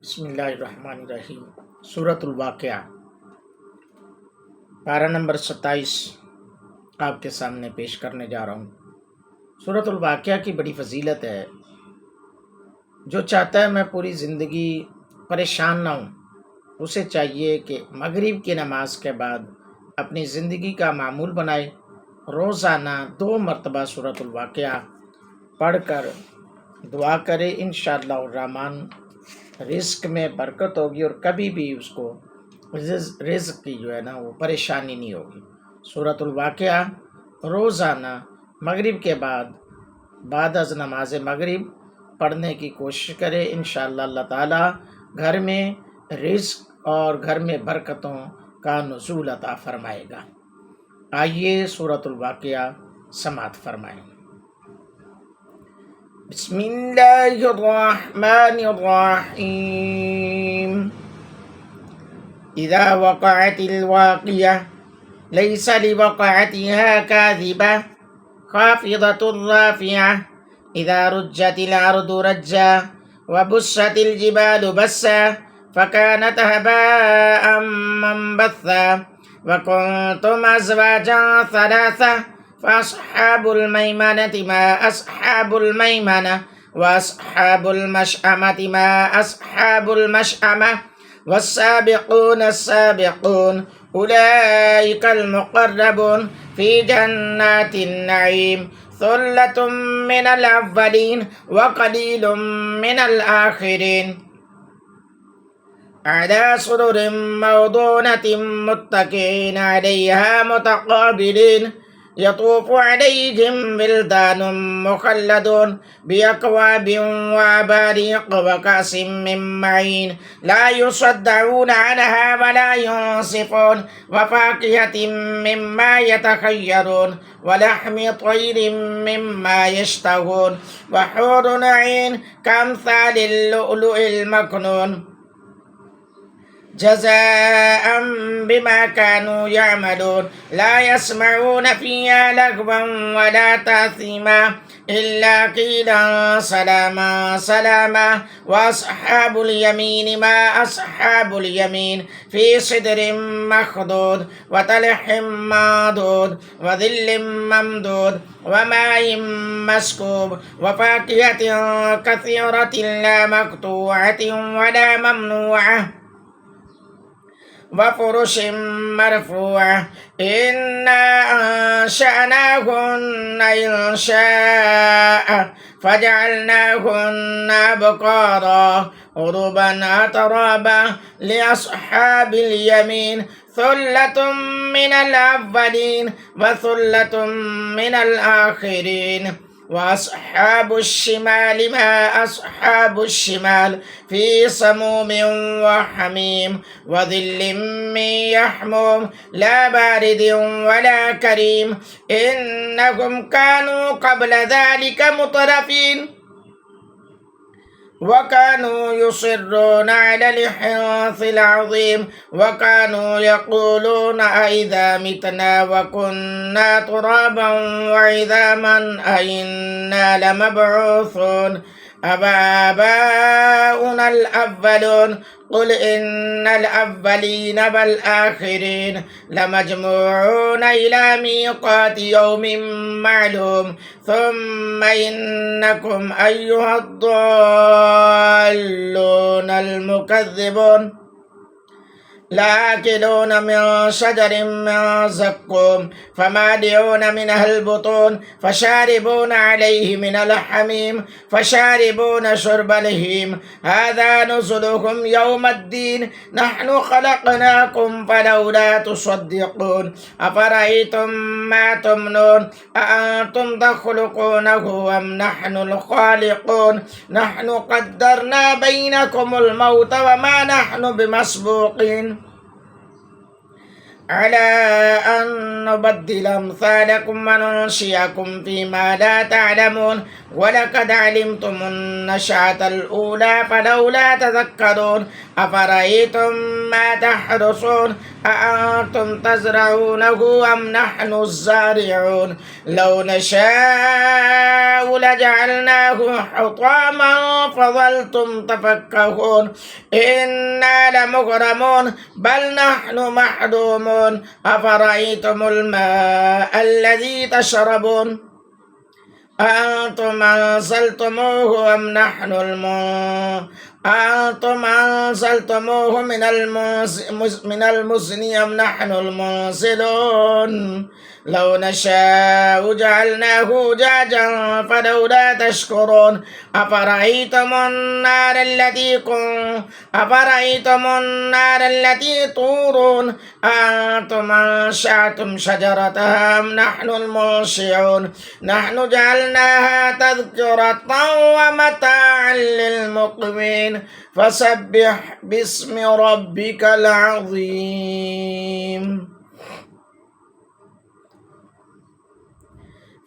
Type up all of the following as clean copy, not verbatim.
बिस्मिल्लाहिर्रहमानिर्रहीम। सूरतुल वाक़िया पारा नंबर 27 आपके सामने पेश करने जा रहा हूँ। सूरतुल वाक़िया की बड़ी फजीलत है। जो चाहता है मैं पूरी ज़िंदगी परेशान ना हूँ, उसे चाहिए कि मगरिब की नमाज के बाद अपनी ज़िंदगी का मामूल बनाए, रोज़ाना 2 मरतबा सूरतुल वाक़िया पढ़कर दुआ करे। इंशाअल्लाह रहमान रिस्क में बरकत होगी और कभी भी उसको रिस्क की जो है ना वो परेशानी नहीं होगी। सूरतुल वाक़िया रोज़ाना मगरिब के बाद अज़ नमाज मगरिब पढ़ने की कोशिश करें। इंशाअल्लाह अल्लाह ताला घर में रिस्क और घर में बरकतों का नुज़ूल अता फरमाएगा। आइए सूरतुल वाक़िया समाअत फरमाएं। बिस्मिल्लाहिर्रहमानिर्रहीम। इज़ा वक़अतिल वाक़िया लैसा लिवक़अतिहा काज़िबा ख़ाफ़िज़तुर राफ़िआ इज़ा रुज्जतिल अर्दु रज्जा व बुस्सतिल जिबालु बस्सा फ़कानत हबाअम मंबस्सा व कुंतुम अज़वाजन सलासा फ़अस्हाबुल मैमनति मा अस्हाबुल मैमना व अस्हाबुल मशअमति मा अस्हाबुल मशअमा वस्साबिक़ून अस्साबिक़ून उलाइकल मुक़र्रबून फ़ी जन्नातिन नईम सुल्लतुम मिनल अव्वलीन व क़लीलुम मिनल आख़िरीन अला सुरुरिन मौदूनतिन मुत्तक़ीन अलैहा मुतक़ाबिलीन यतूफ़ु अलैहिम विल्दानुम मुख़ल्लदून बिअक्वाबिन व अबारीक़ व कअसिम मिन मईन ला युसद्दऊना अन्हा व ला युनसिफ़ून व फ़ाकिहतिन मिम्मा यतख़य्यरून व लहमि तयरिन मिम्मा यश्तहून व हूरुन ऐन कअम्सालिल लुअलुइल मकनून जज़ाअन बिमा कानू यअमलून ला यस्मऊन फ़ीहा लगवन वला तासीमा इल्ला क़ीलन सलामा सलामा व अस्हाबुल यमीन मा अस्हाबुल यमीन फ़ी सिदरिन मख़दूद व तलहिम मादूद व ज़िल्लिन ममदूद व माइन मस्कूब व फ़ाकिहतिन कसीरतिन ला मक़तूअतिन व ला ममनूअह वफ़ुरुशिम मरफ़ूअह इन्ना अंशअनाहुन्न इंशाअ फ़जअलनाहुन्न अबकारा उरुबन अतराबा लिअस्हाबिल यमीन सुल्लतुम मिनल अव्वलीन व सुल्लतुम मिनल आख़िरीन वअस्हाबुश शिमाल मा अस्हाबुश शिमाल फ़ी समूमिन व हमीम व ज़िल्लिन मिन यहमूम ला बारिदिन वला करीम इन्नहुम कानू क़ब्ल ज़ालिका मुतरफ़ीन वकानू युसिर्रून अलल हिन्सिल अज़ीम वकानू यक़ूलून अइज़ा मितना वकुन्ना तुराबन व इज़ामन अइन्ना लमबऊसून अबाबाउनल अव्वलून क़ुल इन्नल अव्वलीन वल आख़िरीन लमजमूऊन इला मीक़ाति यौमिन मालूम सुम्मा इन्नकुम अय्युहद्दाल्लूनल मुकज़्ज़िबून लाकिलून मिन शजरिन मिन ज़क्कूम फमालिऊन मिनहल बुतून फशारिबून अलैहि मिनल हमीम फशारिबून शुर्बल हीम हाज़ा नुज़ुलुहुम यौमद्दीन नहनु ख़लक़नाकुम फलौला तुसद्दिक़ून अफ़रअय्तुम मा तुमनून अअंतुम तख़्लुक़ूनहु अम नहनुल ख़ालिक़ून नहनु क़द्दरना बैनकुमुल मौत व मा नहनु बिमस्बूक़ीन على أن نبدل أمثالكم وننشئكم فيما لا تعلمون ولقد علمتم النشأة الأولى فلولا تذكرون أفرأيتم ما تحرثون أأنتم تزرعونه أم نحن الزارعون لو نشاء لجعلناه حطاما فظلتم تفكهون إنا لمغرمون بل نحن محرومون أفرأيتم الماء الذي تشربون أأنتم أنزلتموه أم نحن أأنتم أنزلتموه من المزن أم نحن المنزلون لو نشاء جعلناه جاجا فلولا تشكرون أفرأيتم النار التي تورون أأنتم أنشأتم شجرتها أم نحن المنشئون نحن جعلناها تذكرة ومتاعا للمقوين فسبح باسم ربك العظيم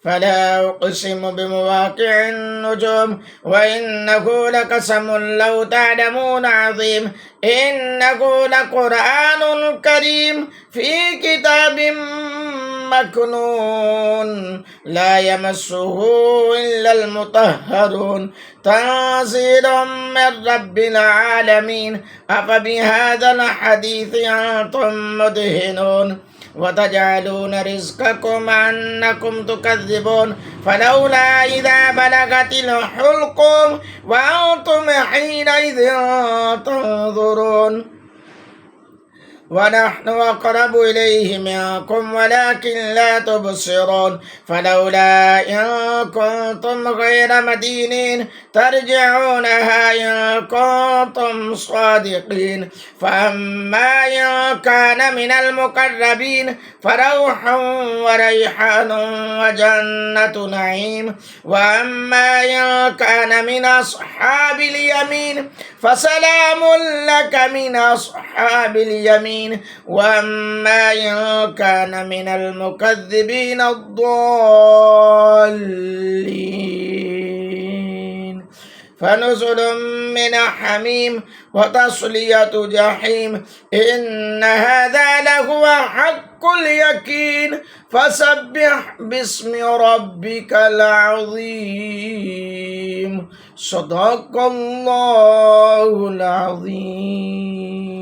فلا أقسم بمواقع النجوم وإنه لقسم لو تعلمون عظيم إنه لقرآن كريم في كتاب مكنون لا يمسه إلا المطهرون تنزيل من رب العالمين أفبهذا الحديث أنتم مدهنون وتجعلون رزقكم أنكم تكذبون فلولا إذا بلغت الحلقوم وأنتم حينئذ تنظرون ونحن أقرب إليه منكم ولكن لا تبصرون فلولا إن كنتم غير مدينين ترجعونها إن كنتم صادقين فأما إن كان من المقربين فروح وريحان وجنة نعيم وأما إن كان من أصحاب اليمين فسلام لك من أصحاب اليمين وأما إن كان من المكذبين الضالين فنزل من حميم وتصلية جحيم إن هذا لهو حق اليقين فسبح باسم ربك العظيم صدق الله العظيم.